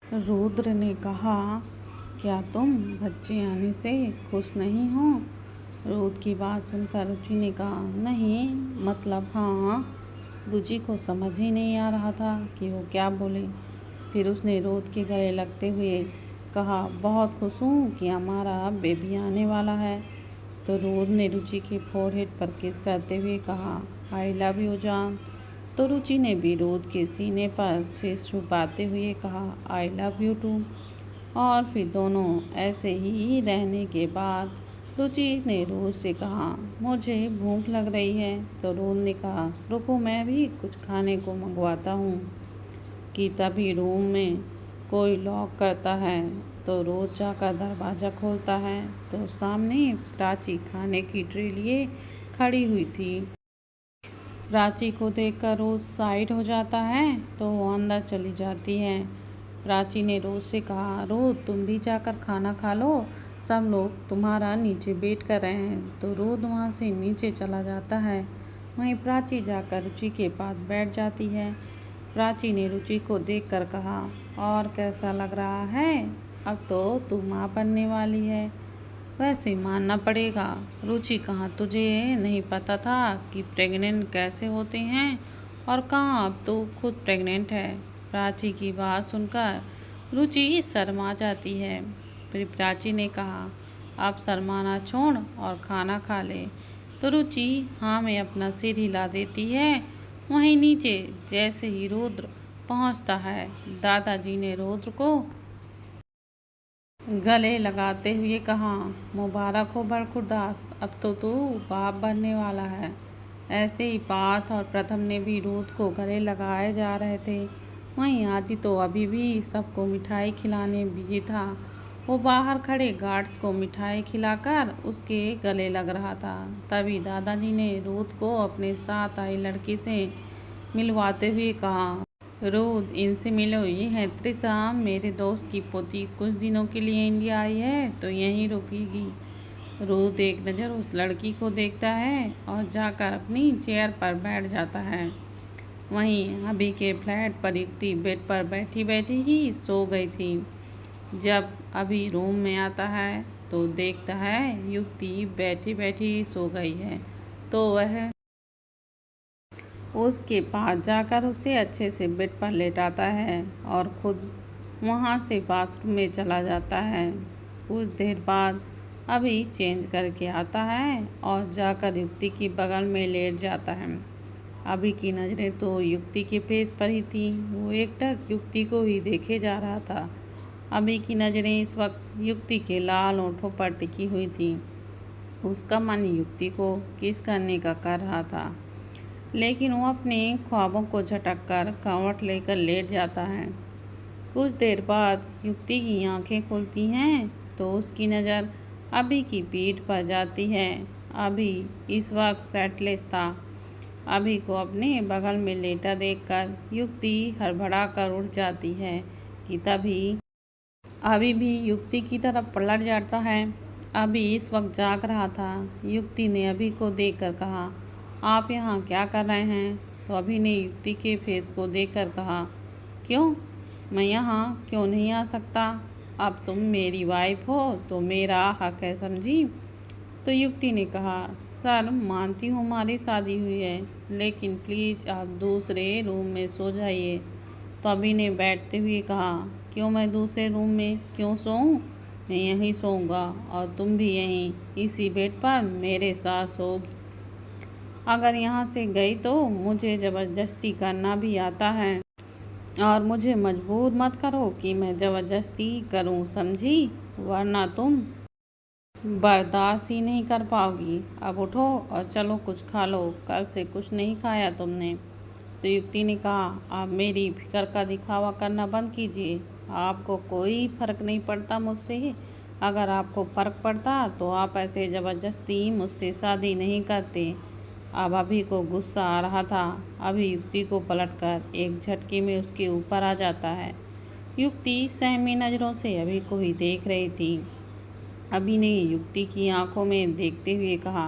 रुद्र ने कहा, क्या तुम बच्चे आने से खुश नहीं हो? रुद्र की बात सुनकर रुचि ने कहा, नहीं, मतलब हाँ। रुचि को समझ ही नहीं आ रहा था कि वो क्या बोले। फिर उसने रुद्र के गले लगते हुए कहा, बहुत खुश हूँ कि हमारा बेबी आने वाला है। तो रुद्र ने रुचि के फोरहेड पर किस करते हुए कहा, आई लव यू जान। तो रुचि ने भी रुद्र के सीने पर सिर छुपाते हुए कहा, आई लव यू टू। और फिर दोनों ऐसे ही रहने के बाद रुचि ने रुद्र से कहा, मुझे भूख लग रही है। तो रुद्र ने कहा, रुको, मैं भी कुछ खाने को मंगवाता हूँ। कि तभी रूम में कोई लॉक करता है। तो रुद्र जाकर दरवाज़ा खोलता है तो सामने प्राची खाने की ट्रे लिए खड़ी हुई थी। प्राची को देखकर रोज साइड हो जाता है तो वो अंदर चली जाती है। प्राची ने रोज से कहा, रोज तुम भी जाकर खाना खा लो, सब लोग तुम्हारा नीचे वेट कर रहे हैं। तो रोज वहाँ से नीचे चला जाता है। वहीं प्राची जाकर रुचि के पास बैठ जाती है। प्राची ने रुचि को देखकर कहा, और कैसा लग रहा है? अब तो तू माँ बनने वाली है। वैसे मानना पड़ेगा रुचि, कहाँ तुझे नहीं पता था कि प्रेग्नेंट कैसे होते हैं, और कहाँ अब तो खुद प्रेग्नेंट है। प्राची की बात सुनकर रुचि शर्मा जाती है। फिर प्राची ने कहा, अब शर्माना छोड़ और खाना खा ले। तो रुचि हाँ में अपना सिर हिला देती है। वहीं नीचे जैसे ही रुद्र पहुंचता है, दादाजी ने रुद्र को गले लगाते हुए कहा, मुबारक हो बरखुरदास, अब तो तू बाप बनने वाला है। ऐसे ही पार्थ और प्रथम ने भी रुद्र को गले लगाए जा रहे थे। वहीं आदि तो अभी भी सबको मिठाई खिलाने बिजी था। वो बाहर खड़े गार्ड्स को मिठाई खिलाकर उसके गले लग रहा था। तभी दादाजी ने रुद्र को अपने साथ आई लड़की से मिलवाते हुए कहा, रुद्र, इनसे मिलो, ये है त्रिशा, मेरे दोस्त की पोती। कुछ दिनों के लिए इंडिया आई है तो यहीं रुकेगी। रुद्र एक नज़र उस लड़की को देखता है और जाकर अपनी चेयर पर बैठ जाता है। वहीं अभी के फ्लैट पर युक्ति बेड पर बैठी बैठी ही सो गई थी। जब अभी रूम में आता है तो देखता है युक्ति बैठी बैठी सो गई है। तो वह उसके पास जाकर उसे अच्छे से बेड पर लेटाता है और खुद वहाँ से बाथरूम में चला जाता है। कुछ देर बाद अभी चेंज करके आता है और जाकर युक्ति की बगल में लेट जाता है। अभी की नज़रें तो युक्ति के फेस पर ही थी। वो एकटक युक्ति को ही देखे जा रहा था। अभी की नज़रें इस वक्त युक्ति के लाल होठों पर टिकी हुई थी। उसका मन युक्ति को किस करने का कर रहा था, लेकिन वो अपने ख्वाबों को झटक कर करवट लेकर लेट जाता है। कुछ देर बाद युक्ति की आंखें खुलती हैं तो उसकी नज़र अभी की पीठ पर जाती है। अभी इस वक्त सेटलेस था। अभी को अपने बगल में लेटा देखकर युक्ति हड़बड़ा कर उठ जाती है कि तभी अभी भी युक्ति की तरफ पलट जाता है। अभी इस वक्त जाग रहा था। युक्ति ने अभी को देखकर कहा, आप यहाँ क्या कर रहे हैं? तो अभी ने युक्ति के फेस को देखकर कहा, क्यों, मैं यहाँ क्यों नहीं आ सकता? अब तुम मेरी वाइफ हो तो मेरा हक है, समझी? तो युक्ति ने कहा, सर, मानती हूँ हमारी शादी हुई है, लेकिन प्लीज़ आप दूसरे रूम में सो जाइए। तो अभी ने बैठते हुए कहा, क्यों, मैं दूसरे रूम में क्यों सोऊं? मैं यहीं सोऊंगा और तुम भी यहीं इसी बेड पर मेरे साथ सोओगी। अगर यहाँ से गई तो मुझे ज़बरदस्ती करना भी आता है, और मुझे मजबूर मत करो कि मैं ज़बरदस्ती करूँ, समझी? वरना तुम बर्दाश्त ही नहीं कर पाओगी। अब उठो और चलो कुछ खा लो, कल से कुछ नहीं खाया तुमने। तो युक्ति ने कहा, आप मेरी फिक्र का दिखावा करना बंद कीजिए। आपको कोई फ़र्क नहीं पड़ता मुझसे। अगर आपको फ़र्क पड़ता तो आप ऐसे ज़बरदस्ती मुझसे शादी नहीं करते। अब अभी को गुस्सा आ रहा था। अभी युक्ति को पलटकर एक झटके में उसके ऊपर आ जाता है। युक्ति सहमी नज़रों से अभी को ही देख रही थी। अभी ने युक्ति की आंखों में देखते हुए कहा,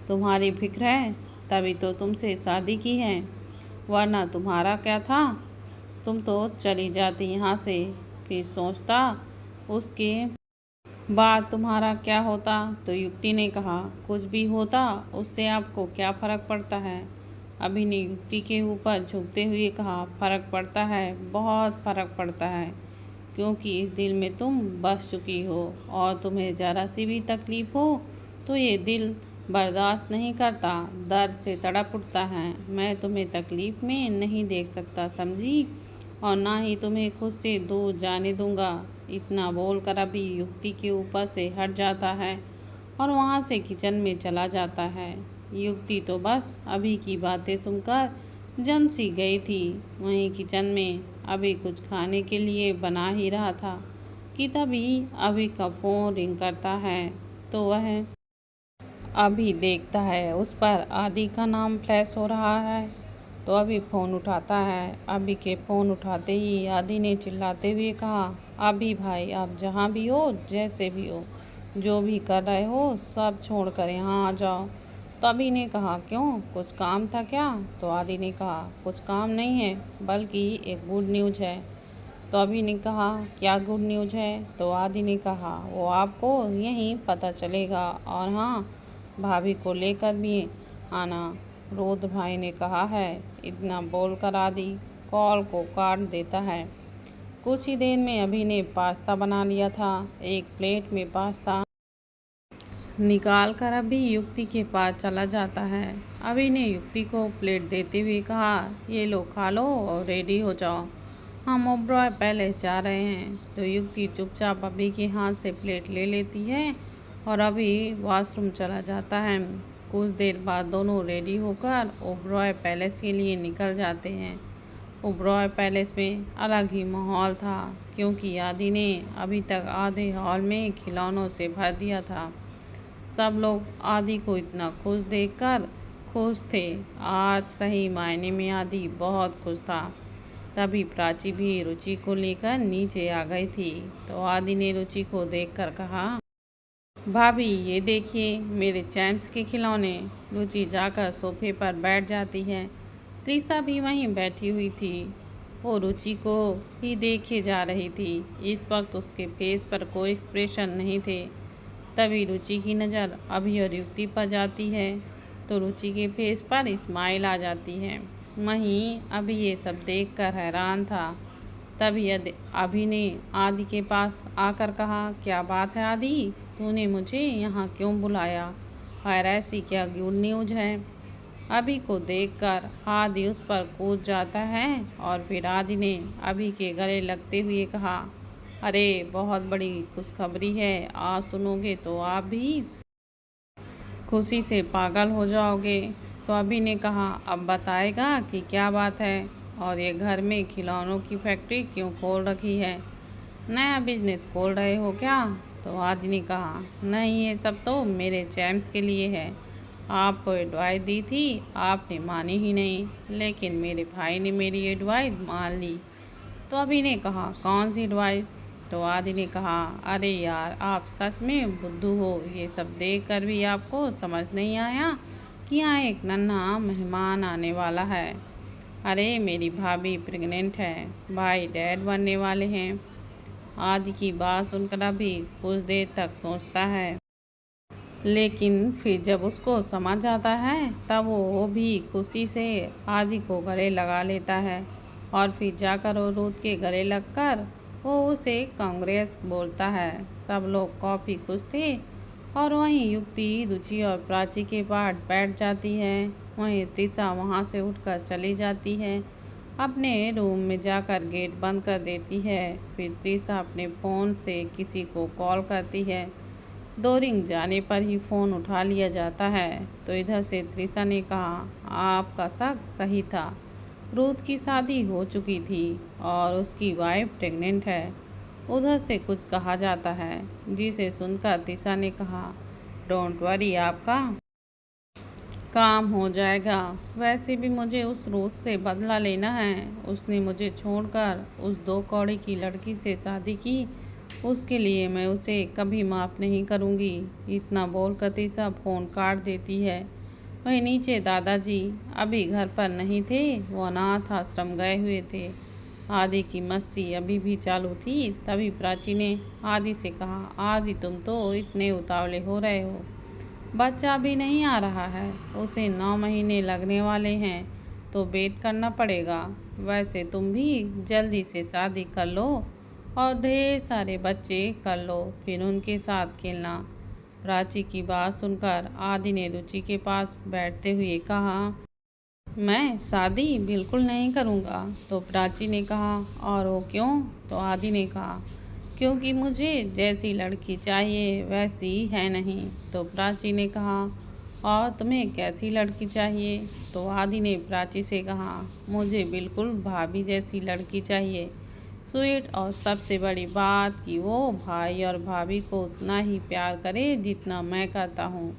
तुम्हारी फिक्र है, तभी तो तुमसे शादी की है, वरना तुम्हारा क्या था? तुम तो चली जाती यहाँ से। फिर सोचता उसके बाद तुम्हारा क्या होता। तो युक्ति ने कहा, कुछ भी होता उससे आपको क्या फ़र्क पड़ता है। अभी ने युक्ति के ऊपर झुकते हुए कहा, फ़र्क पड़ता है, बहुत फ़र्क पड़ता है, क्योंकि इस दिल में तुम बस चुकी हो और तुम्हें ज़रा सी भी तकलीफ़ हो तो ये दिल बर्दाश्त नहीं करता, दर्द से तड़प उठता है। मैं तुम्हें तकलीफ़ में नहीं देख सकता, समझी, और ना ही तुम्हें खुद से दूर जाने दूंगा। इतना बोलकर अभी युक्ति के ऊपर से हट जाता है और वहाँ से किचन में चला जाता है। युक्ति तो बस अभी की बातें सुनकर जम सी गई थी। वहीं किचन में अभी कुछ खाने के लिए बना ही रहा था कि तभी अभी का फ़ोन रिंग करता है। तो वह अभी देखता है उस पर आदि का नाम फ्लैश हो रहा है। तो अभी फ़ोन उठाता है। अभी के फ़ोन उठाते ही आदि ने चिल्लाते हुए कहा, अभी भाई, आप जहाँ भी हो, जैसे भी हो, जो भी कर रहे हो, सब छोड़कर यहाँ आ जाओ। तो अभी ने कहा, क्यों, कुछ काम था क्या। तो आदि ने कहा, कुछ काम नहीं है, बल्कि एक गुड न्यूज़ है। तो अभी ने कहा, क्या गुड न्यूज़ है। तो आदि ने कहा, वो आपको यहीं पता चलेगा, और हाँ, भाभी को लेकर भी आना, रुद्र भाई ने कहा है। इतना बोलकर आदि कॉल को काट देता है। कुछ ही देर में अभी ने पास्ता बना लिया था। एक प्लेट में पास्ता निकाल कर अभी युक्ति के पास चला जाता है। अभी ने युक्ति को प्लेट देते हुए कहा, ये लो, खा लो और रेडी हो जाओ, हम ओबरॉय पैलेस जा रहे हैं। तो युक्ति चुपचाप अभी के हाथ से प्लेट ले लेती है और अभी वॉशरूम चला जाता है। कुछ देर बाद दोनों रेडी होकर ओबरॉय पैलेस के लिए निकल जाते हैं। ओबरॉय पैलेस में अलग ही माहौल था, क्योंकि आदि ने अभी तक आधे हॉल में खिलौनों से भर दिया था। सब लोग आदि को इतना खुश देखकर खुश थे। आज सही मायने में आदि बहुत खुश था। तभी प्राची भी रुचि को लेकर नीचे आ गई थी। तो आदि ने रुचि को देखकर कहा, भाभी, ये देखिए मेरे चैम्प्स के खिलौने। रुचि जाकर सोफे पर बैठ जाती है। त्रिशा भी वहीं बैठी हुई थी। वो रुचि को ही देखे जा रही थी। इस वक्त उसके फेस पर कोई एक्सप्रेशन नहीं थे। तभी रुचि की नज़र अभी और युक्ति पर जाती है तो रुचि के फेस पर स्माइल आ जाती है। वहीं अभी ये सब देखकर हैरान था। तभी अभी ने आदि के पास आकर कहा, क्या बात है आदि, तूने मुझे यहाँ क्यों बुलाया, और ऐसी क्या गुड न्यूज़ है। अभी को देखकर आदि उस पर कूद जाता है और फिर आदि ने अभी के गले लगते हुए कहा, अरे बहुत बड़ी खुशखबरी है, आप सुनोगे तो आप भी खुशी से पागल हो जाओगे। तो अभी ने कहा, अब बताएगा कि क्या बात है, और ये घर में खिलौनों की फैक्ट्री क्यों खोल रखी है, नया बिजनेस खोल रहे हो क्या। तो आदि ने कहा, नहीं, ये सब तो मेरे चैम्प्स के लिए है। आपको एडवाइस दी थी, आपने मानी ही नहीं, लेकिन मेरे भाई ने मेरी एडवाइस मान ली। तो अभी ने कहा, कौन सी एडवाइस। तो आदि ने कहा, अरे यार, आप सच में बुद्धू हो, ये सब देख कर भी आपको समझ नहीं आया कि यहाँ एक नन्हा मेहमान आने वाला है। अरे मेरी भाभी प्रेग्नेंट है, भाई डैड बनने वाले हैं। आदि की बात सुनकर अभी कुछ देर तक सोचता है, लेकिन फिर जब उसको समझ आता है तब वो भी खुशी से आदि को गले लगा लेता है और फिर जाकर वो रुद्र के गले लगकर वो उसे कांग्रेस बोलता है। सब लोग काफ़ी खुश थे और वहीं युक्ति, रुचि और प्राची के पास बैठ जाती है। वहीं त्रिशा वहाँ से उठकर चली जाती है, अपने रूम में जाकर गेट बंद कर देती है। फिर त्रिशा अपने फ़ोन से किसी को कॉल करती है। 2 रिंग जाने पर ही फ़ोन उठा लिया जाता है। तो इधर से त्रिशा ने कहा, आपका शक सही था, रुद्र की शादी हो चुकी थी और उसकी वाइफ प्रेग्नेंट है। उधर से कुछ कहा जाता है, जिसे सुनकर त्रिशा ने कहा, डोंट वरी, आपका काम हो जाएगा। वैसे भी मुझे उस रुद्र से बदला लेना है। उसने मुझे छोड़कर उस 2 कौड़ी की लड़की से शादी की, उसके लिए मैं उसे कभी माफ़ नहीं करूँगी। इतना बोलकर त्रिशा फ़ोन काट देती है। वहीं नीचे दादाजी अभी घर पर नहीं थे, वो अनाथ आश्रम गए हुए थे। आदि की मस्ती अभी भी चालू थी। तभी प्राची ने आदि से कहा, आदि तुम तो इतने उतावले हो रहे हो, बच्चा भी नहीं आ रहा है, उसे 9 महीने लगने वाले हैं, तो वेट करना पड़ेगा। वैसे तुम भी जल्दी से शादी कर लो और ढेर सारे बच्चे कर लो, फिर उनके साथ खेलना। प्राची की बात सुनकर आदि ने रुचि के पास बैठते हुए कहा, मैं शादी बिल्कुल नहीं करूँगा। तो प्राची ने कहा, और वो क्यों? तो आदि ने कहा, क्योंकि मुझे जैसी लड़की चाहिए वैसी है नहीं। तो प्राची ने कहा, और तुम्हें कैसी लड़की चाहिए? तो आदि ने प्राची से कहा, मुझे बिल्कुल भाभी जैसी लड़की चाहिए, स्वीट, और सबसे बड़ी बात कि वो भाई और भाभी को उतना ही प्यार करे जितना मैं करता हूँ।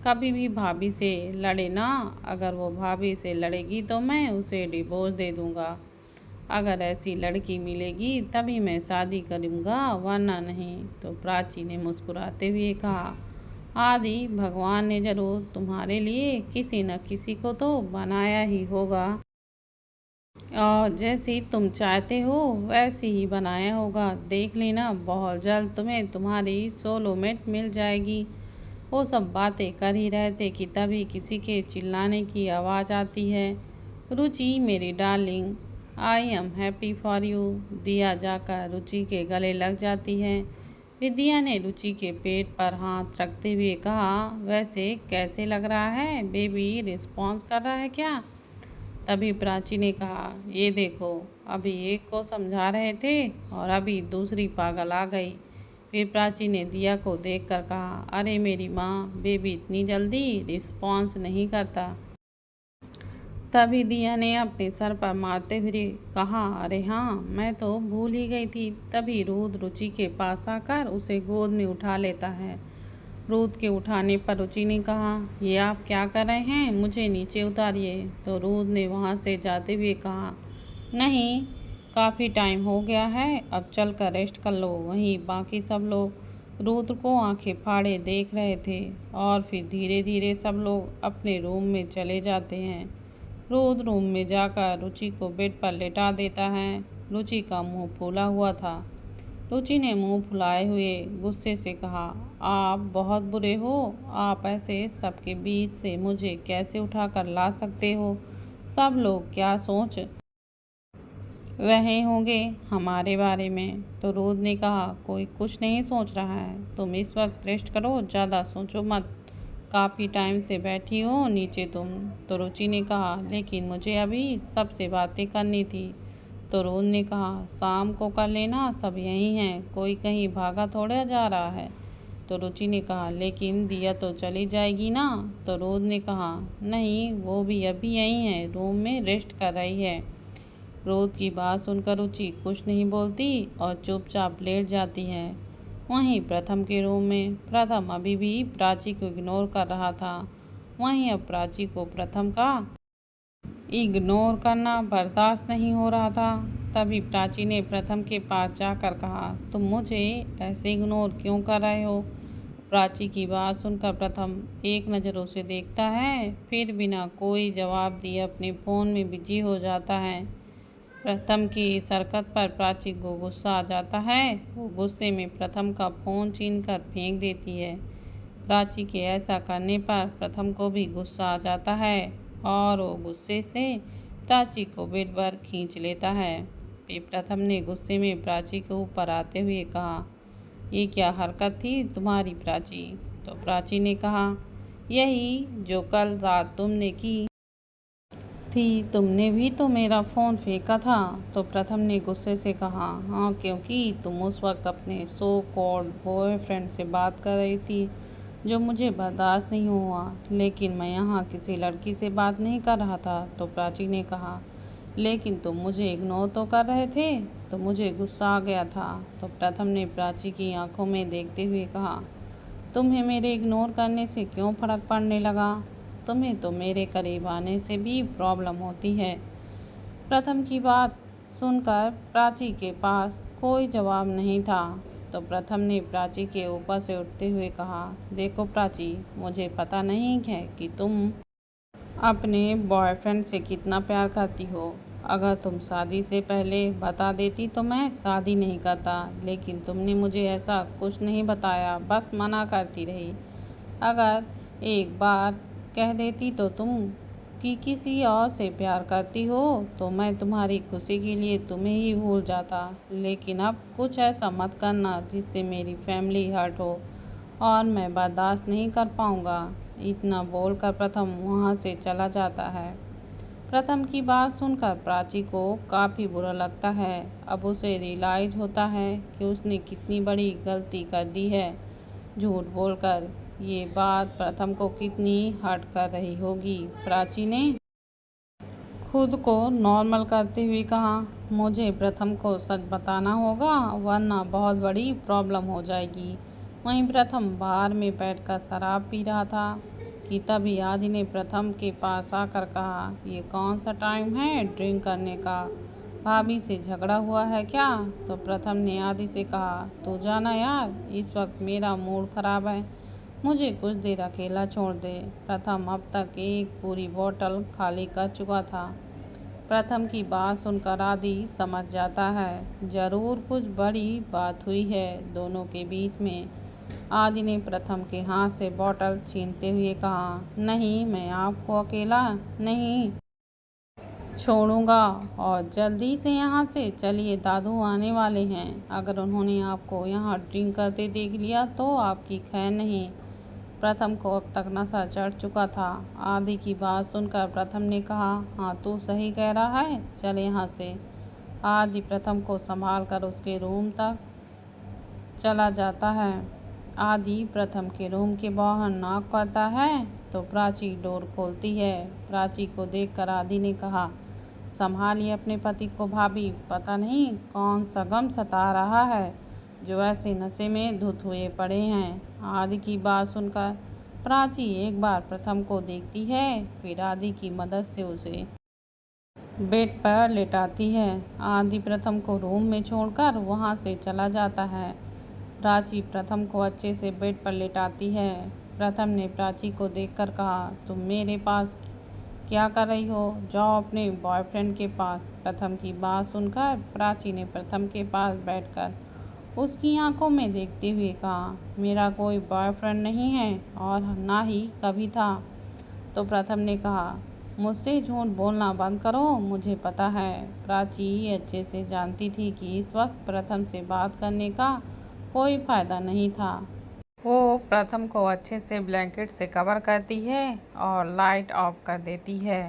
कभी भी भाभी से लड़े ना, अगर वो भाभी से लड़ेगी तो मैं उसे डिवोर्स दे दूँगा। अगर ऐसी लड़की मिलेगी तभी मैं शादी करूँगा, वरना नहीं। तो प्राची ने मुस्कुराते हुए कहा, आदि भगवान ने जरूर तुम्हारे लिए किसी न किसी को तो बनाया ही होगा, और जैसी तुम चाहते हो वैसी ही बनाया होगा। देख लेना, बहुत जल्द तुम्हें तुम्हारी सोलमेट मिल जाएगी। वो सब बातें कर ही रहे थे कि तभी किसी के चिल्लाने की आवाज़ आती है, रुचि मेरी darling, I am happy for you. दिया जाकर रुचि के गले लग जाती है। विद्या ने रुचि के पेट पर हाथ रखते हुए कहा, वैसे कैसे लग रहा है बेबी, रिस्पॉन्स कर रहा है क्या? तभी प्राची ने कहा, ये देखो, अभी एक को समझा रहे थे और अभी दूसरी पागल आ गई। फिर प्राची ने दिया को देखकर कहा, अरे मेरी माँ, बेबी इतनी जल्दी रिस्पॉन्स नहीं करता। तभी दिया ने अपने सर पर मारते हुए कहा, अरे हाँ, मैं तो भूल ही गई थी। तभी रुद्र रुचि के पास आकर उसे गोद में उठा लेता है। रुद्र के उठाने पर रुचि ने कहा, ये आप क्या कर रहे हैं, मुझे नीचे उतारिए। तो रुद्र ने वहाँ से जाते हुए कहा, नहीं, काफ़ी टाइम हो गया है, अब चल कर रेस्ट कर लो। वहीं बाकी सब लोग रुद्र को आंखें फाड़े देख रहे थे और फिर धीरे धीरे सब लोग अपने रूम में चले जाते हैं। रुद्र रूम में जाकर रुचि को बेड पर लेटा देता है। रुचि का मुंह फूला हुआ था। रुचि ने मुंह फुलाए हुए गुस्से से कहा, आप बहुत बुरे हो, आप ऐसे सबके बीच से मुझे कैसे उठाकर ला सकते हो? सब लोग क्या सोच रहे होंगे हमारे बारे में? तो रुद्र ने कहा, कोई कुछ नहीं सोच रहा है, तुम इस वक्त रेस्ट करो, ज़्यादा सोचो मत, काफ़ी टाइम से बैठी हो नीचे तुम। तो रुचि ने कहा, लेकिन मुझे अभी सबसे बातें करनी थी। तो रुद्र ने कहा, शाम को कर लेना, सब यहीं हैं, कोई कहीं भागा थोड़ा जा रहा है। तो रुचि ने कहा, लेकिन दिया तो चली जाएगी ना? तो रुद्र ने कहा, नहीं, वो भी अभी यहीं है, रूम में रेस्ट कर रही है। रुद्र की बात सुनकर रुचि कुछ नहीं बोलती और चुपचाप लेट जाती है। वहीं प्रथम के रूम में प्रथम अभी भी प्राची को इग्नोर कर रहा था। वहीं अब प्राची को प्रथम का इग्नोर करना बर्दाश्त नहीं हो रहा था। तभी प्राची ने प्रथम के पास जाकर कहा, तुम मुझे ऐसे इग्नोर क्यों कर रहे हो? प्राची की बात सुनकर प्रथम एक नज़र उसे देखता है, फिर बिना कोई जवाब दिए अपने फ़ोन में बिजी हो जाता है। प्रथम की इस हरकत पर प्राची को गुस्सा आ जाता है। वो गुस्से में प्रथम का फ़ोन छीनकर फेंक देती है। प्राची के ऐसा करने पर प्रथम को भी गुस्सा आ जाता है और वो गुस्से से प्राची को बेड पर खींच लेता है। फिर प्रथम ने गुस्से में प्राची के ऊपर आते हुए कहा, ये क्या हरकत थी तुम्हारी प्राची? तो प्राची ने कहा, यही जो कल रात तुमने की थी, तुमने भी तो मेरा फ़ोन फेंका था। तो प्रथम ने गुस्से से कहा, हाँ, क्योंकि तुम उस वक्त अपने सो कॉल्ड बॉयफ्रेंड से बात कर रही थी, जो मुझे बर्दाश्त नहीं हुआ, लेकिन मैं यहाँ किसी लड़की से बात नहीं कर रहा था। तो प्राची ने कहा, लेकिन तुम मुझे इग्नोर तो कर रहे थे, तो मुझे गुस्सा आ गया था। तो प्रथम ने प्राची की आंखों में देखते हुए कहा, तुम्हें मेरे इग्नोर करने से क्यों फ़र्क पड़ने लगा? तुम्हें तो मेरे करीब आने से भी प्रॉब्लम होती है। प्रथम की बात सुनकर प्राची के पास कोई जवाब नहीं था। तो प्रथम ने प्राची के ऊपर से उठते हुए कहा, देखो प्राची, मुझे पता नहीं है कि तुम अपने बॉयफ्रेंड से कितना प्यार करती हो। अगर तुम शादी से पहले बता देती तो मैं शादी नहीं करता, लेकिन तुमने मुझे ऐसा कुछ नहीं बताया, बस मना करती रही। अगर एक बार कह देती तो तुम कि किसी और से प्यार करती हो तो मैं तुम्हारी खुशी के लिए तुम्हें ही भूल जाता, लेकिन अब कुछ ऐसा मत करना जिससे मेरी फैमिली हर्ट हो और मैं बर्दाश्त नहीं कर पाऊँगा। इतना बोलकर प्रथम वहाँ से चला जाता है। प्रथम की बात सुनकर प्राची को काफ़ी बुरा लगता है। अब उसे रियलाइज होता है कि उसने कितनी बड़ी गलती कर दी है। झूठ बोलकर ये बात प्रथम को कितनी हर्ट कर रही होगी। प्राची ने खुद को नॉर्मल करते हुए कहा, मुझे प्रथम को सच बताना होगा वरना बहुत बड़ी प्रॉब्लम हो जाएगी। वहीं प्रथम बाहर में बैठकर शराब पी रहा था कि तभी आदि ने प्रथम के पास आकर कहा, ये कौन सा टाइम है ड्रिंक करने का, भाभी से झगड़ा हुआ है क्या? तो प्रथम ने आदि से कहा, तू जाना यार, इस वक्त मेरा मूड खराब है, मुझे कुछ देर अकेला छोड़ दे। प्रथम अब तक एक पूरी बोतल खाली कर चुका था। प्रथम की बात सुनकर आदि समझ जाता है जरूर कुछ बड़ी बात हुई है दोनों के बीच में। आदि ने प्रथम के हाथ से बोतल छीनते हुए कहा, नहीं, मैं आपको अकेला नहीं छोड़ूंगा और जल्दी से यहाँ से चलिए, दादू आने वाले हैं। अगर उन्होंने आपको यहाँ ड्रिंक करते देख लिया तो आपकी खैर नहीं। प्रथम को अब तक नशा चढ़ चुका था। आदि की बात सुनकर प्रथम ने कहा, हाँ तू सही कह रहा है, चल यहाँ से। आदि प्रथम को संभाल कर उसके रूम तक चला जाता है। आदि प्रथम के रूम के बाहर नॉक करता है तो प्राची डोर खोलती है। प्राची को देखकर आदि ने कहा, संभालिए अपने पति को भाभी, पता नहीं कौन सा गम सता रहा है जो ऐसे नशे में धुत हुए पड़े हैं। आदि की बात सुनकर प्राची एक बार प्रथम को देखती है, फिर आदि की मदद से उसे बेड पर लेटाती है। आदि प्रथम को रूम में छोड़कर वहां से चला जाता है। प्राची प्रथम को अच्छे से बेड पर लेटाती है। प्रथम ने प्राची को देखकर कहा, तुम मेरे पास क्या कर रही हो, जाओ अपने बॉयफ्रेंड के पास। प्रथम की बात सुनकर प्राची ने प्रथम के पास बैठकर उसकी आंखों में देखते हुए कहा, मेरा कोई बॉयफ्रेंड नहीं है और ना ही कभी था। तो प्रथम ने कहा, मुझसे झूठ बोलना बंद करो, मुझे पता है। प्राची अच्छे से जानती थी कि इस वक्त प्रथम से बात करने का कोई फायदा नहीं था। वो प्रथम को अच्छे से ब्लैंकेट से कवर करती है और लाइट ऑफ कर देती है।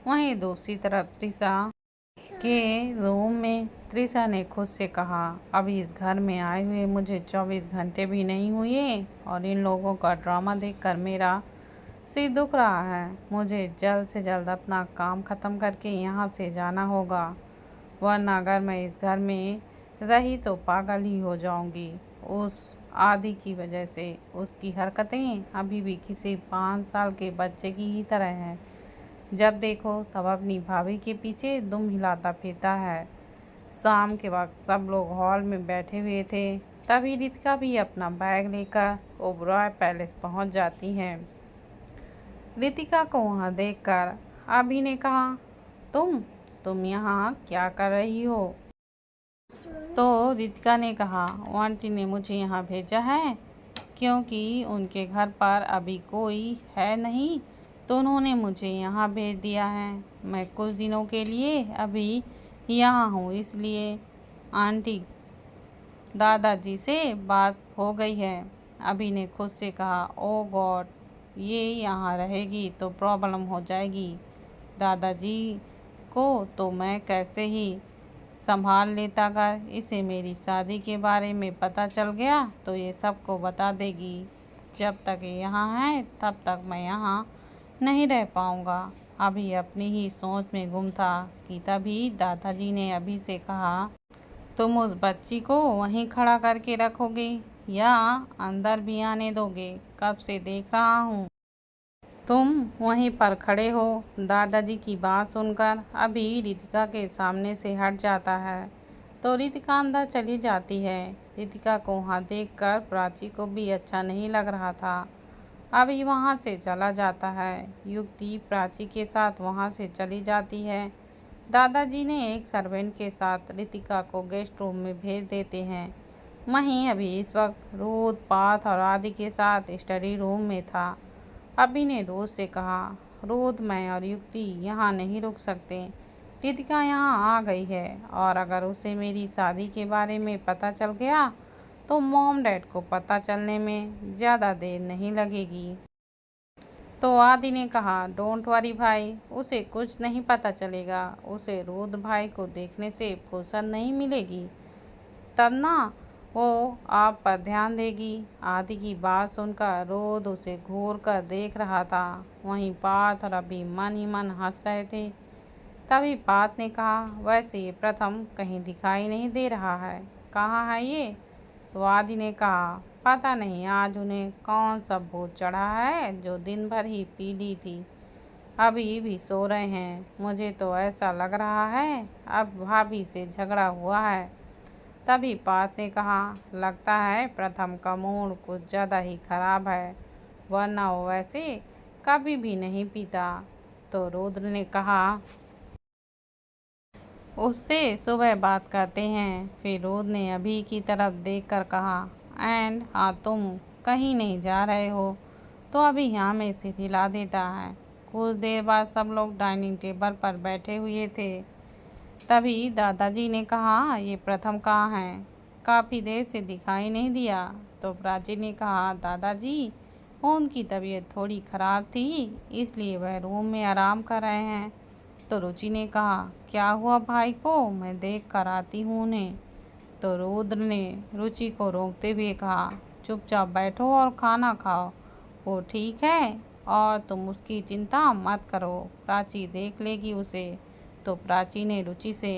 वहीं दूसरी तरफ त्रिशा के रूम में त्रिशा ने खुद से कहा, अभी इस घर में आए हुए मुझे 24 घंटे भी नहीं हुए और इन लोगों का ड्रामा देखकर मेरा सिर दुख रहा है। मुझे जल्द से जल्द अपना काम ख़त्म करके यहाँ से जाना होगा, वरना अगर मैं इस घर में रही तो पागल ही हो जाऊंगी। उस आदि की वजह से उसकी हरकतें अभी भी किसी 5 साल के बच्चे की ही तरह हैं। जब देखो तब अपनी भाभी के पीछे दुम हिलाता फिरता है। शाम के वक्त सब लोग हॉल में बैठे हुए थे, तभी रितिका भी अपना बैग लेकर ओबरॉय पैलेस पहुंच जाती हैं। रितिका को वहां देखकर अभी ने कहा, तुम यहाँ क्या कर रही हो? तो रितिका ने कहा, आंटी ने मुझे यहाँ भेजा है क्योंकि उनके घर पर अभी कोई है नहीं, तो उन्होंने मुझे यहाँ भेज दिया है। मैं कुछ दिनों के लिए अभी यहाँ हूँ, इसलिए आंटी दादाजी से बात हो गई है। अभी ने खुद से कहा, ओ गॉड, ये यहाँ रहेगी तो प्रॉब्लम हो जाएगी। दादाजी को तो मैं कैसे ही संभाल लेता, अगर इसे मेरी शादी के बारे में पता चल गया तो ये सबको बता देगी। जब तक ये यहाँ है तब तक मैं यहाँ नहीं रह पाऊँगा। अभी अपनी ही सोच में गुम था कि तभी दादाजी ने अभी से कहा, तुम उस बच्ची को वहीं खड़ा करके रखोगे या अंदर भी आने दोगे? कब से देख रहा हूँ तुम वहीं पर खड़े हो। दादाजी की बात सुनकर अभी रितिका के सामने से हट जाता है तो रितिका अंदर चली जाती है। रितिका को वहाँ देखकर प्राची को भी अच्छा नहीं लग रहा था। अभी वहाँ से चला जाता है। युक्ति प्राची के साथ वहाँ से चली जाती है। दादाजी ने एक सर्वेंट के साथ रितिका को गेस्ट रूम में भेज देते हैं। वहीं अभी इस वक्त रोज पाथ और आदि के साथ स्टडी रूम में था। अभी ने रोज से कहा, रोज मैं और युक्ति यहाँ नहीं रुक सकते। रितिका यहाँ आ गई है और अगर उसे मेरी शादी के बारे में पता चल गया तो मॉम डैड को पता चलने में ज़्यादा देर नहीं लगेगी। तो आदि ने कहा, डोंट वरी भाई, उसे कुछ नहीं पता चलेगा। उसे रोद भाई को देखने से फुर्सत नहीं मिलेगी, तब ना वो आप पर ध्यान देगी। आदि की बात सुनकर रोद उसे घूर कर देख रहा था। वहीं पार्थ और अभी मन ही मन हंस रहे थे। तभी पार्थ ने कहा, वैसे ये प्रथम कहीं दिखाई नहीं दे रहा है, कहाँ है ये? तो आदि ने कहा, पता नहीं आज उन्हें कौन सा भूत चढ़ा है जो दिन भर ही पी ली थी, अभी भी सो रहे हैं। मुझे तो ऐसा लग रहा है अब भाभी से झगड़ा हुआ है। तभी पार्थ ने कहा, लगता है प्रथम का मूड कुछ ज़्यादा ही खराब है, वरना वो वैसे कभी भी नहीं पीता। तो रुद्र ने कहा, उससे सुबह बात करते हैं। फिर रुद्र ने अभी की तरफ देखकर कहा, एंड हाँ तुम कहीं नहीं जा रहे हो तो अभी यहाँ में से हिला देता है। कुछ देर बाद सब लोग डाइनिंग टेबल पर बैठे हुए थे। तभी दादाजी ने कहा, ये प्रथम कहाँ है, काफ़ी देर से दिखाई नहीं दिया। तो प्राची ने कहा, दादाजी उनकी तबीयत थोड़ी ख़राब थी इसलिए वह रूम में आराम कर रहे हैं। तो रुचि ने कहा, क्या हुआ भाई को, मैं देख कर आती हूँ उन्हें। तो रुद्र ने रुचि को रोकते हुए कहा, चुपचाप बैठो और खाना खाओ, वो ठीक है और तुम उसकी चिंता मत करो, प्राची देख लेगी उसे। तो प्राची ने रुचि से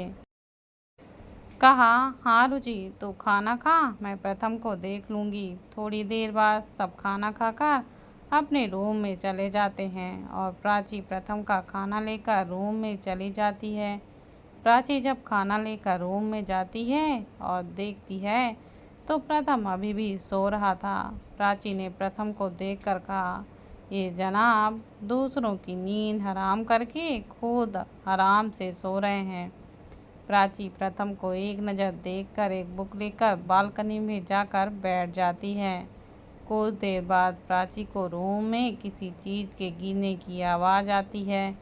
कहा, हाँ रुचि तू खाना खा, मैं प्रथम को देख लूँगी। थोड़ी देर बाद सब खाना खाकर अपने रूम में चले जाते हैं और प्राची प्रथम का खाना लेकर रूम में चली जाती है। प्राची जब खाना लेकर रूम में जाती है और देखती है तो प्रथम अभी भी सो रहा था। प्राची ने प्रथम को देखकर कहा, ये जनाब दूसरों की नींद हराम करके खुद आराम से सो रहे हैं। प्राची प्रथम को एक नज़र देखकर एक बुक लेकर बालकनी में जाकर बैठ जाती है। कुछ देर बाद प्राची को रूम में किसी चीज़ के गिरने की आवाज़ आती है।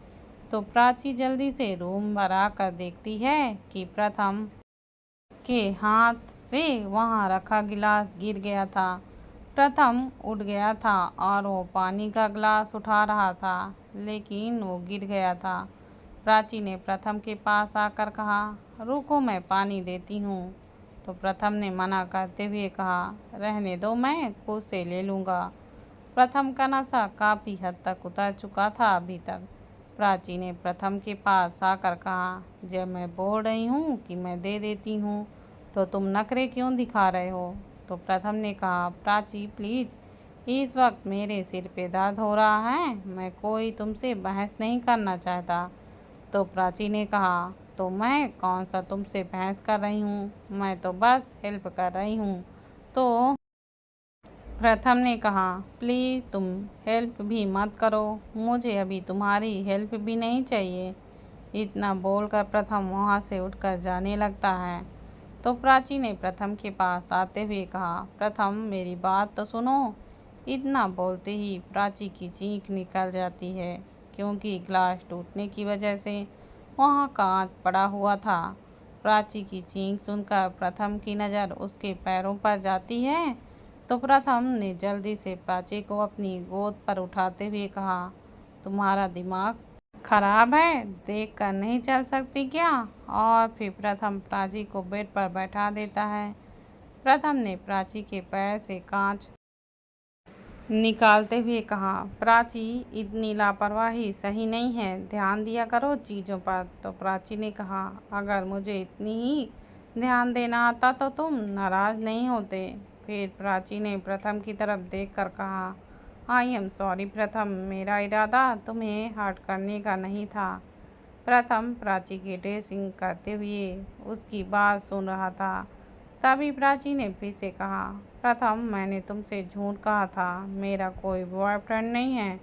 तो प्राची जल्दी से रूम पर आकर देखती है कि प्रथम के हाथ से वहाँ रखा गिलास गिर गया था। प्रथम उठ गया था और वो पानी का गिलास उठा रहा था, लेकिन वो गिर गया था। प्राची ने प्रथम के पास आकर कहा, रुको मैं पानी देती हूँ। तो प्रथम ने मना करते हुए कहा, रहने दो, मैं खुद से ले लूँगा। प्रथम का नशा काफ़ी हद तक उतर चुका था अभी तक। प्राची ने प्रथम के पास आकर कहा, जब मैं बोल रही हूँ कि मैं दे देती हूँ तो तुम नखरे क्यों दिखा रहे हो? तो प्रथम ने कहा, प्राची प्लीज़, इस वक्त मेरे सिर पे दर्द हो रहा है, मैं कोई तुमसे बहस नहीं करना चाहता। तो प्राची ने कहा, तो मैं कौन सा तुमसे बहस कर रही हूँ, मैं तो बस हेल्प कर रही हूँ। तो प्रथम ने कहा, प्लीज़ तुम हेल्प भी मत करो, मुझे अभी तुम्हारी हेल्प भी नहीं चाहिए। इतना बोलकर प्रथम वहाँ से उठकर जाने लगता है। तो प्राची ने प्रथम के पास आते हुए कहा, प्रथम मेरी बात तो सुनो। इतना बोलते ही प्राची की चीख निकल जाती है, क्योंकि गिलास टूटने की वजह से वहाँ कांच पड़ा हुआ था। प्राची की चीख सुनकर प्रथम की नज़र उसके पैरों पर जाती है। तो प्रथम ने जल्दी से प्राची को अपनी गोद पर उठाते हुए कहा, तुम्हारा दिमाग खराब है, देख कर नहीं चल सकती क्या? और फिर प्रथम प्राची को बेड पर बैठा देता है। प्रथम ने प्राची के पैर से कांच निकालते हुए कहा, प्राची इतनी लापरवाही सही नहीं है, ध्यान दिया करो चीज़ों पर। तो प्राची ने कहा, अगर मुझे इतनी ही ध्यान देना आता तो तुम नाराज़ नहीं होते। फिर प्राची ने प्रथम की तरफ देखकर कहा, आई एम सॉरी प्रथम, मेरा इरादा तुम्हें हर्ट करने का नहीं था। प्रथम प्राची की ड्रेसिंग करते हुए उसकी बात सुन रहा था। तभी प्राची ने फिर से कहा, प्रथम मैंने तुमसे झूठ कहा था, मेरा कोई बॉयफ्रेंड नहीं है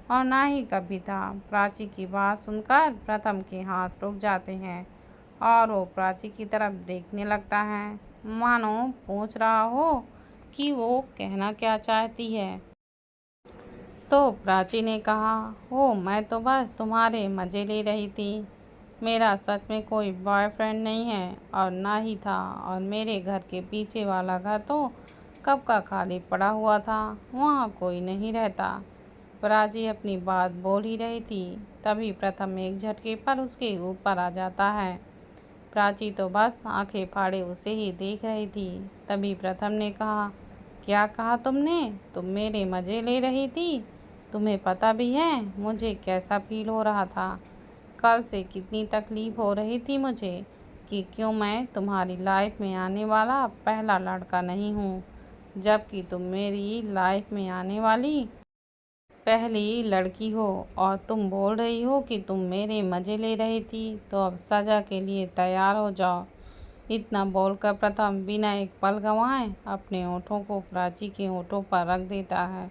और ना ही कभी था। प्राची की बात सुनकर प्रथम के हाथ रुक जाते हैं और वो प्राची की तरफ देखने लगता है, मानो पूछ रहा हो कि वो कहना क्या चाहती है। तो प्राची ने कहा, ओ मैं तो बस तुम्हारे मज़े ले रही थी। मेरा सच में कोई बॉयफ्रेंड नहीं है और ना ही था, और मेरे घर के पीछे वाला घर तो कब का खाली पड़ा हुआ था, वहाँ कोई नहीं रहता। प्राची अपनी बात बोल ही रही थी, तभी प्रथम एक झटके पर उसके ऊपर आ जाता है। प्राची तो बस आंखें फाड़े उसे ही देख रही थी। तभी प्रथम ने कहा, क्या कहा तुमने? तुम मेरे मज़े ले रही थी? तुम्हें पता भी है मुझे कैसा फील हो रहा था? कल से कितनी तकलीफ़ हो रही थी मुझे कि क्यों मैं तुम्हारी लाइफ में आने वाला पहला लड़का नहीं हूँ, जबकि तुम मेरी लाइफ में आने वाली पहली लड़की हो और तुम बोल रही हो कि तुम मेरे मज़े ले रही थी। तो अब सज़ा के लिए तैयार हो जाओ। इतना बोलकर प्रथम बिना एक पल गंवाए अपने होठों को प्राची के होठों पर रख देता है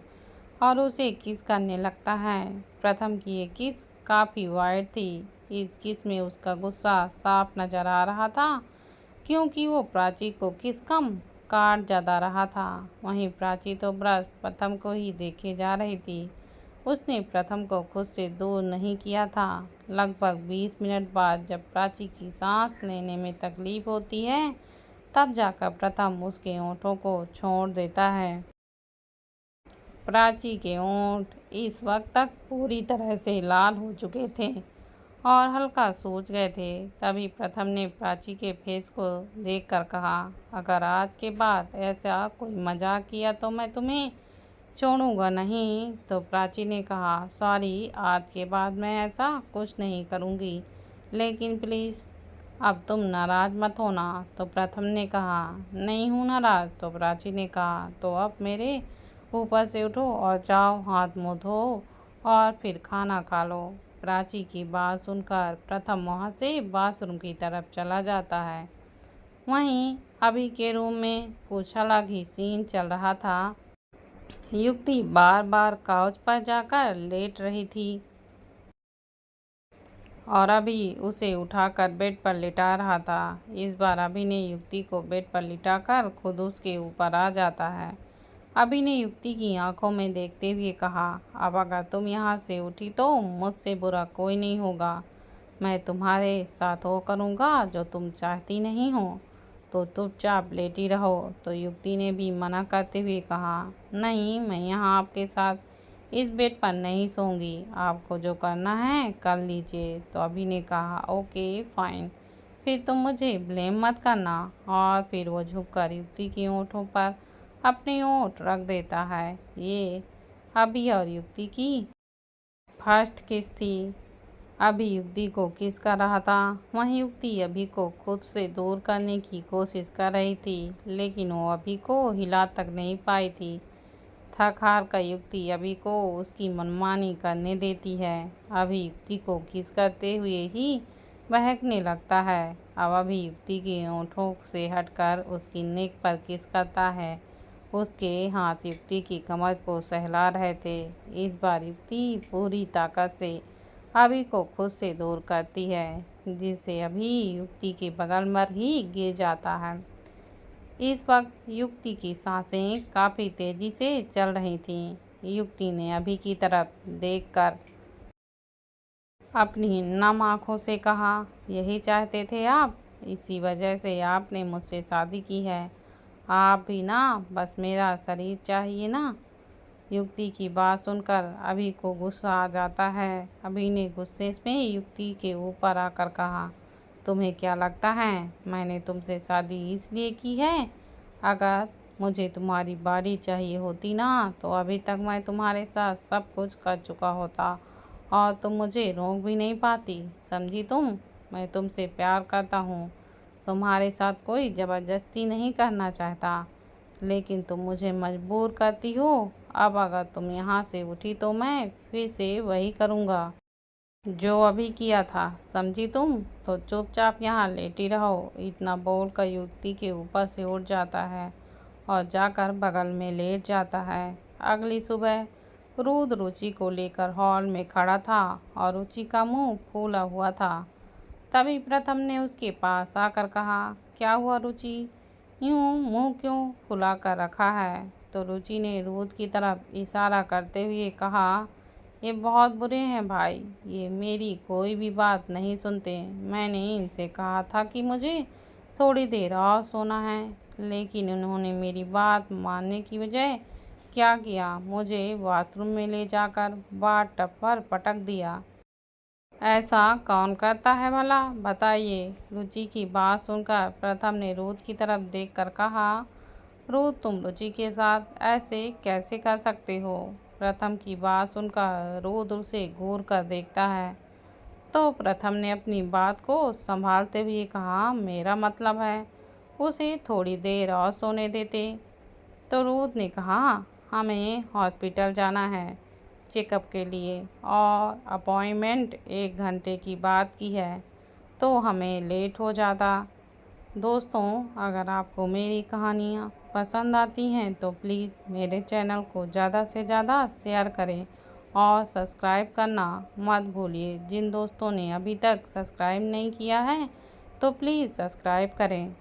और उसे किस करने लगता है। प्रथम की ये किस काफ़ी वाइड थी। इस किस में उसका गुस्सा साफ नज़र आ रहा था, क्योंकि वो प्राची को किस कम काट ज़्यादा रहा था। वहीं प्राची तो ब्रश प्रथम को ही देखे जा रही थी। उसने प्रथम को खुद से दूर नहीं किया था। लगभग 20 मिनट बाद जब प्राची की सांस लेने में तकलीफ होती है, तब जाकर प्रथम उसके होठों को छोड़ देता है। प्राची के होंठ इस वक्त तक पूरी तरह से लाल हो चुके थे और हल्का सूज गए थे। तभी प्रथम ने प्राची के फेस को देखकर कहा, अगर आज के बाद ऐसा कोई मजाक किया तो मैं तुम्हें छोड़ूंगा नहीं। तो प्राची ने कहा, सॉरी, आज के बाद मैं ऐसा कुछ नहीं करूंगी, लेकिन प्लीज़ अब तुम नाराज़ मत होना। तो प्रथम ने कहा, नहीं हूँ नाराज़। तो प्राची ने कहा, तो अब मेरे ऊपर से उठो और जाओ हाथ मुँह धो और फिर खाना खा लो। प्राची की बात सुनकर प्रथम वहाँ से बाथरूम की तरफ चला जाता है। वहीं अभी के रूम में कुछ अलग ही सीन चल रहा था। युक्ति बार बार काउच पर जाकर लेट रही थी और अभी उसे उठाकर बेड पर लिटा रहा था। इस बार अभी ने युक्ति को बेड पर लिटाकर खुद उसके ऊपर आ जाता है। अभी ने युक्ति की आंखों में देखते हुए कहा, अब अगर तुम यहाँ से उठी तो मुझसे बुरा कोई नहीं होगा। मैं तुम्हारे साथ वो करूँगा जो तुम चाहती नहीं हो, तो चुपचाप लेटी रहो। तो युक्ति ने भी मना करते हुए कहा, नहीं, मैं यहाँ आपके साथ इस बेड पर नहीं सोऊंगी, आपको जो करना है कर लीजिए। तो अभी ने कहा, ओके फाइन, फिर तुम मुझे ब्लेम मत करना। और फिर वो झुककर युक्ति की होठों पर अपनी होठ रख देता है। ये अभी और युक्ति की फर्स्ट किस थी। अभी युक्ति को किस कर रहा था, वहीं युक्ति अभी को खुद से दूर करने की कोशिश कर रही थी, लेकिन वो अभी को हिला तक नहीं पाई थी। थक हार कर युक्ति अभी को उसकी मनमानी करने देती है। अभी युक्ति को किस करते हुए ही बहकने लगता है। अब अभी युक्ति के होठों से हटकर उसकी नेक पर किस करता है। उसके हाथ युक्ति की कमर को सहला रहे थे। इस बार युक्ति पूरी ताकत से अभी को खुद से दूर करती है, जिससे अभी युक्ति के बगल में ही गिर जाता है। इस वक्त युक्ति की सांसें काफ़ी तेजी से चल रही थीं। युक्ति ने अभी की तरफ देखकर अपनी नम आँखों से कहा, यही चाहते थे आप, इसी वजह से आपने मुझसे शादी की है। आप भी ना बस मेरा शरीर चाहिए ना। युक्ति की बात सुनकर अभी को गुस्सा आ जाता है। अभी ने गुस्से में युक्ति के ऊपर आकर कहा, तुम्हें क्या लगता है मैंने तुमसे शादी इसलिए की है? अगर मुझे तुम्हारी बारी चाहिए होती ना, तो अभी तक मैं तुम्हारे साथ सब कुछ कर चुका होता और तुम मुझे रोक भी नहीं पाती, समझी तुम? मैं तुमसे प्यार करता हूँ, तुम्हारे साथ कोई ज़बरदस्ती नहीं करना चाहता, लेकिन तुम मुझे मजबूर करती हो। अब अगर तुम यहाँ से उठी तो मैं फिर से वही करूँगा जो अभी किया था, समझी तुम? तो चुपचाप यहाँ लेटी रहो। इतना बोलकर युक्ति के ऊपर से उठ जाता है और जाकर बगल में लेट जाता है। अगली सुबह रुद्र रुचि को लेकर हॉल में खड़ा था और रुचि का मुंह फूला हुआ था। तभी प्रथम ने उसके पास आकर कहा, क्या हुआ रुचि, यूं मुंह क्यों फुला कर रखा है? तो रुचि ने रुद्र की तरफ इशारा करते हुए कहा, ये बहुत बुरे हैं भाई, ये मेरी कोई भी बात नहीं सुनते। मैंने इनसे कहा था कि मुझे थोड़ी देर और सोना है, लेकिन उन्होंने मेरी बात मानने की बजाय क्या किया, मुझे बाथरूम में ले जाकर बाथटब पर पटक दिया। ऐसा कौन करता है भला, बताइए? रुचि की बात सुनकर प्रथम ने रुद्र की तरफ देखकर कहा, रुद्र तुम रुचि के साथ ऐसे कैसे कर सकते हो? प्रथम की बात सुनकर रुद्र उसे घूर कर देखता है। तो प्रथम ने अपनी बात को संभालते हुए कहा, मेरा मतलब है उसे थोड़ी देर और सोने देते। तो रुद्र ने कहा, हमें हॉस्पिटल जाना है चेकअप के लिए और अपॉइंटमेंट 1 घंटे की बात की है, तो हमें लेट हो जाता। दोस्तों, अगर आपको मेरी कहानियाँ पसंद आती हैं तो प्लीज़ मेरे चैनल को ज़्यादा से ज़्यादा शेयर करें और सब्सक्राइब करना मत भूलिए। जिन दोस्तों ने अभी तक सब्सक्राइब नहीं किया है तो प्लीज़ सब्सक्राइब करें।